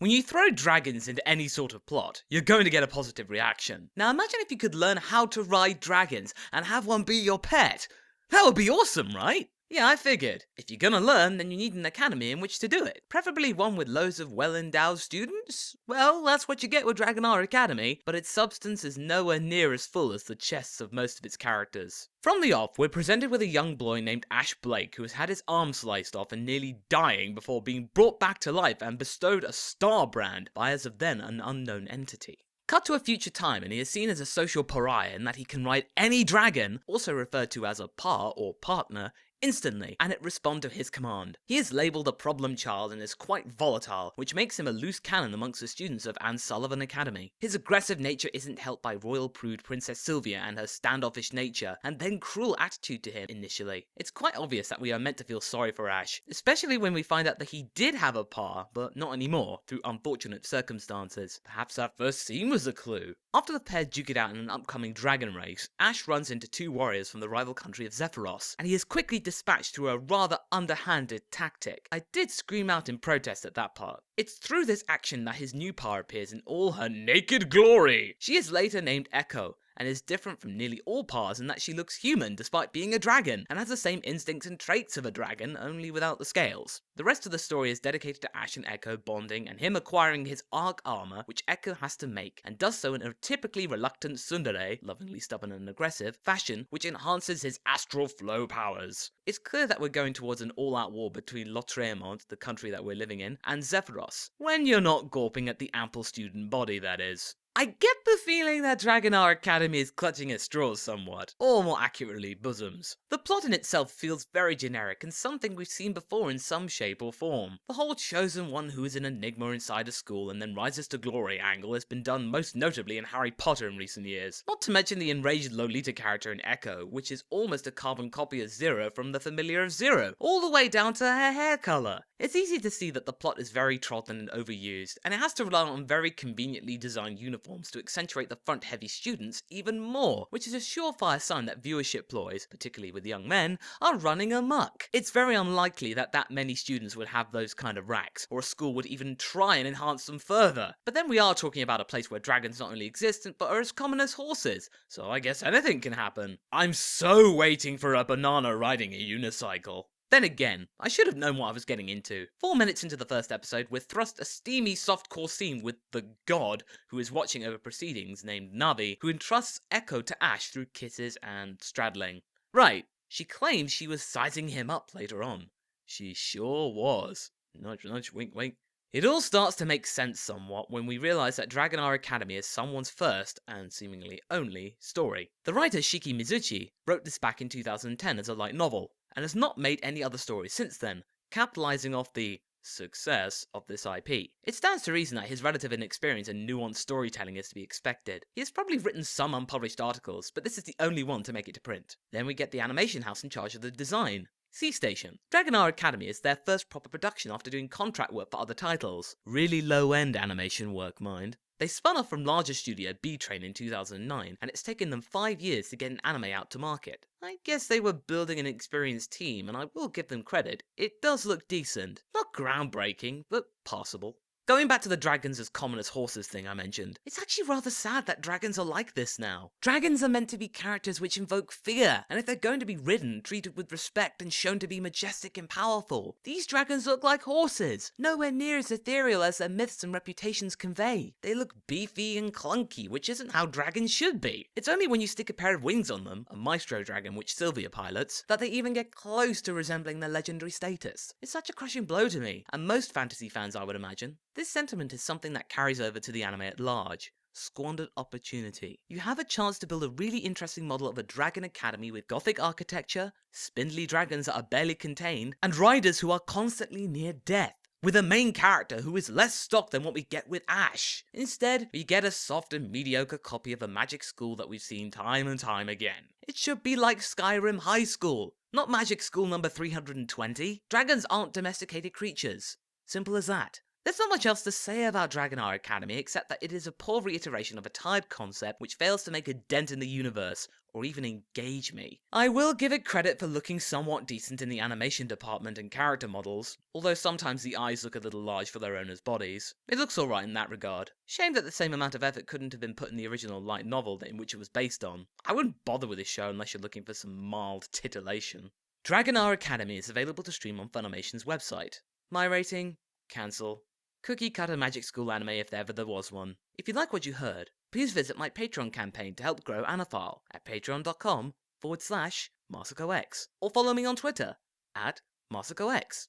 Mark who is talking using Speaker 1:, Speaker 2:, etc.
Speaker 1: When you throw dragons into any sort of plot, you're going to get a positive reaction. Now imagine if you could learn how to ride dragons and have one be your pet. That would be awesome, right? Yeah, I figured. If you're gonna learn, then you need an academy in which to do it. Preferably one with loads of well-endowed students. Well, that's what you get with Dragonar Academy, but its substance is nowhere near as full as the chests of most of its characters. From the off, we're presented with a young boy named Ash Blake who has had his arm sliced off and nearly dying before being brought back to life and bestowed a star brand by as of then an unknown entity. Cut to a future time and he is seen as a social pariah in that he can ride any dragon, also referred to as a par or partner, instantly, and it respond to his command. He is labelled a problem child and is quite volatile, which makes him a loose cannon amongst the students of Anne Sullivan Academy. His aggressive nature isn't helped by royal prude Princess Sylvia and her standoffish nature, and then cruel attitude to him initially. It's quite obvious that we are meant to feel sorry for Ash, especially when we find out that he did have a par, but not anymore, through unfortunate circumstances. Perhaps that first scene was a clue. After the pair duke it out in an upcoming dragon race, Ash runs into two warriors from the rival country of Zephyros, and he is quickly dispatched through a rather underhanded tactic. I did scream out in protest at that part. It's through this action that his new par appears in all her naked glory. She is later named Echo, and is different from nearly all pars in that she looks human despite being a dragon, and has the same instincts and traits of a dragon, only without the scales. The rest of the story is dedicated to Ash and Echo bonding, and him acquiring his arc armor, which Echo has to make, and does so in a typically reluctant tsundere, lovingly stubborn and aggressive, fashion, which enhances his astral flow powers. It's clear that we're going towards an all-out war between Lautréamont, the country that we're living in, and Zephyros, when you're not gawping at the ample student body, that is. I get the feeling that Dragonar Academy is clutching at straws somewhat, or more accurately, bosoms. The plot in itself feels very generic and something we've seen before in some shape or form. The whole chosen one who is an enigma inside a school and then rises to glory angle has been done most notably in Harry Potter in recent years. Not to mention the enraged Lolita character in Echo, which is almost a carbon copy of Zero from the familiar of Zero, all the way down to her hair colour. It's easy to see that the plot is very trodden and overused, and it has to rely on very conveniently designed uniforms to accentuate the front-heavy students even more, which is a surefire sign that viewership ploys, particularly with young men, are running amok. It's very unlikely that many students would have those kind of racks, or a school would even try and enhance them further. But then we are talking about a place where dragons not only exist, but are as common as horses, so I guess anything can happen. I'm so waiting for a banana riding a unicycle. Then again, I should have known what I was getting into. 4 minutes into the first episode, we're thrust a steamy softcore scene with the god who is watching over proceedings named Navi, who entrusts Echo to Ash through kisses and straddling. Right, she claims she was sizing him up later on. She sure was. Nudge nudge, wink wink. It all starts to make sense somewhat when we realise that Dragonar Academy is someone's first, and seemingly only, story. The writer Shiki Mizuchi wrote this back in 2010 as a light novel, and has not made any other stories since then, capitalising off the success of this IP. It stands to reason that his relative inexperience in nuanced storytelling is to be expected. He has probably written some unpublished articles, but this is the only one to make it to print. Then we get the animation house in charge of the design. C-Station. Dragonar Academy is their first proper production after doing contract work for other titles. Really low-end animation work, mind. They spun off from larger studio B-Train in 2009, and it's taken them 5 years to get an anime out to market. I guess they were building an experienced team, and I will give them credit. It does look decent. Not groundbreaking, but passable. Going back to the dragons as common as horses thing I mentioned, it's actually rather sad that dragons are like this now. Dragons are meant to be characters which invoke fear, and if they're going to be ridden, treated with respect and shown to be majestic and powerful, these dragons look like horses, nowhere near as ethereal as their myths and reputations convey. They look beefy and clunky, which isn't how dragons should be. It's only when you stick a pair of wings on them, a maestro dragon which Sylvia pilots, that they even get close to resembling their legendary status. It's such a crushing blow to me, and most fantasy fans I would imagine. This sentiment is something that carries over to the anime at large. Squandered opportunity. You have a chance to build a really interesting model of a dragon academy with gothic architecture, spindly dragons that are barely contained, and riders who are constantly near death, with a main character who is less stock than what we get with Ash. Instead, we get a soft and mediocre copy of a magic school that we've seen time and time again. It should be like Skyrim High School, not Magic School number 320. Dragons aren't domesticated creatures. Simple as that. There's not much else to say about Dragonar Academy except that it is a poor reiteration of a tired concept which fails to make a dent in the universe, or even engage me. I will give it credit for looking somewhat decent in the animation department and character models, although sometimes the eyes look a little large for their owners' bodies. It looks alright in that regard. Shame that the same amount of effort couldn't have been put in the original light novel in which it was based on. I wouldn't bother with this show unless you're looking for some mild titillation. Dragonar Academy is available to stream on Funimation's website. My rating? Cancel. Cookie cutter Magic School anime if ever there was one. If you like what you heard, please visit my Patreon campaign to help grow Anifile at patreon.com/MasakoX, or follow me on Twitter at MasakoX.